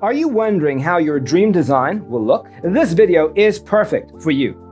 Are you wondering how your dream design will look? This video is perfect for you.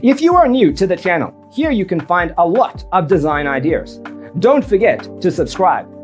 If you are new to the channel, here you can find a lot of design ideas. Don't forget to subscribe.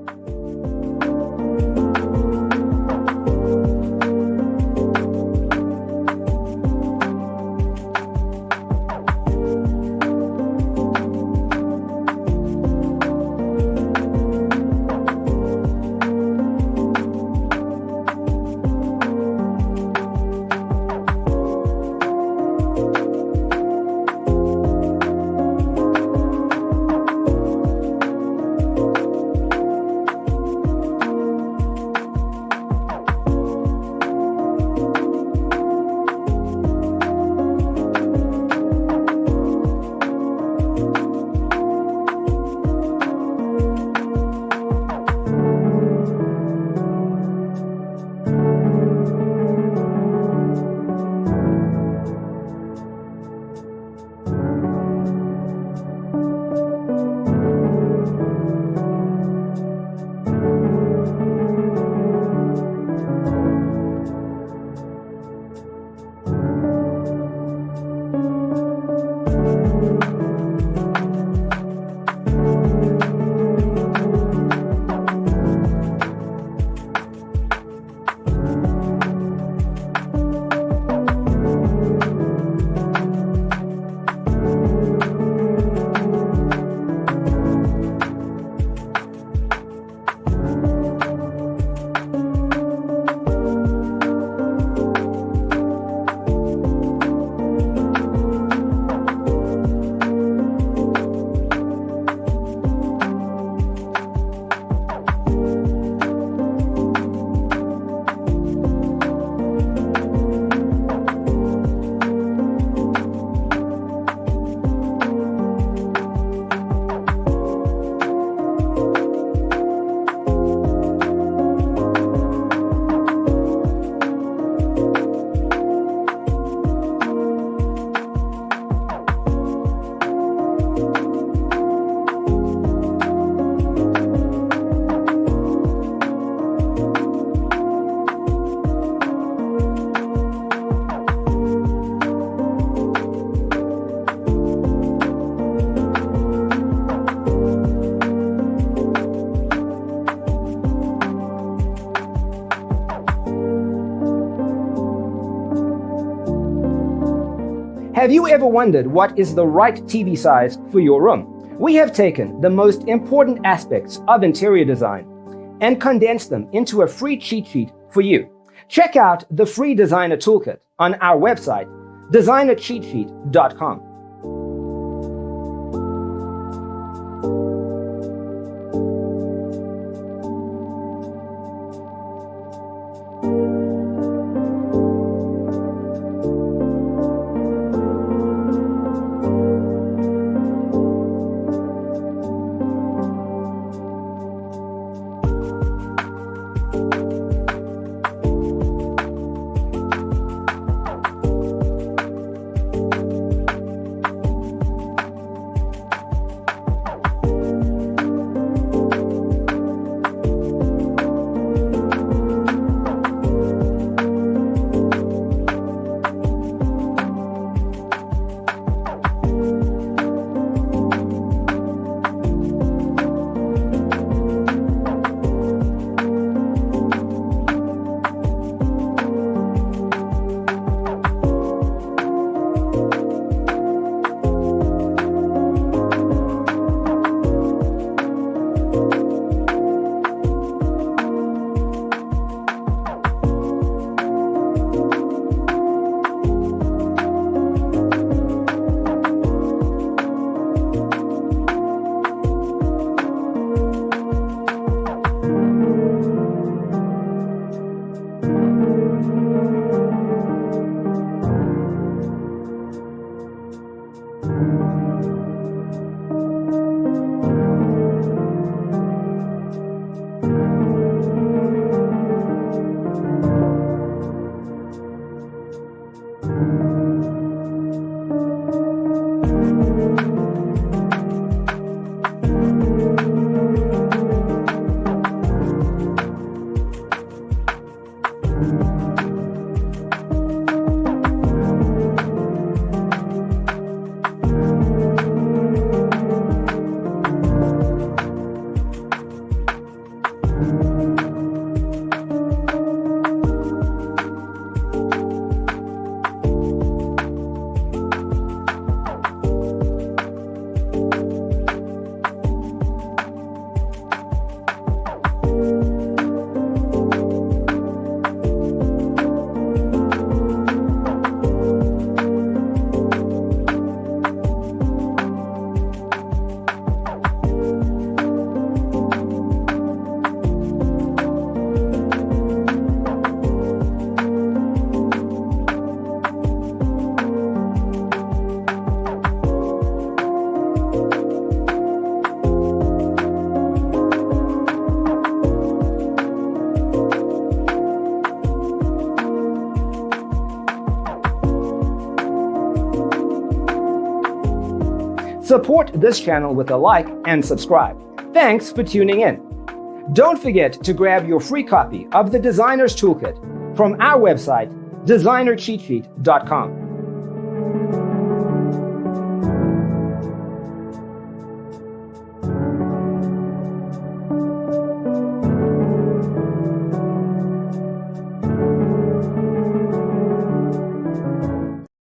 Have you ever wondered what is the right TV size for your room? We have taken the most important aspects of interior design and condensed them into a free cheat sheet for you. Check out the free designer toolkit on our website, designercheatsheet.com. Support this channel with a like and subscribe. Thanks for tuning in. Don't forget to grab your free copy of the Designer's Toolkit from our website, designercheatsheet.com.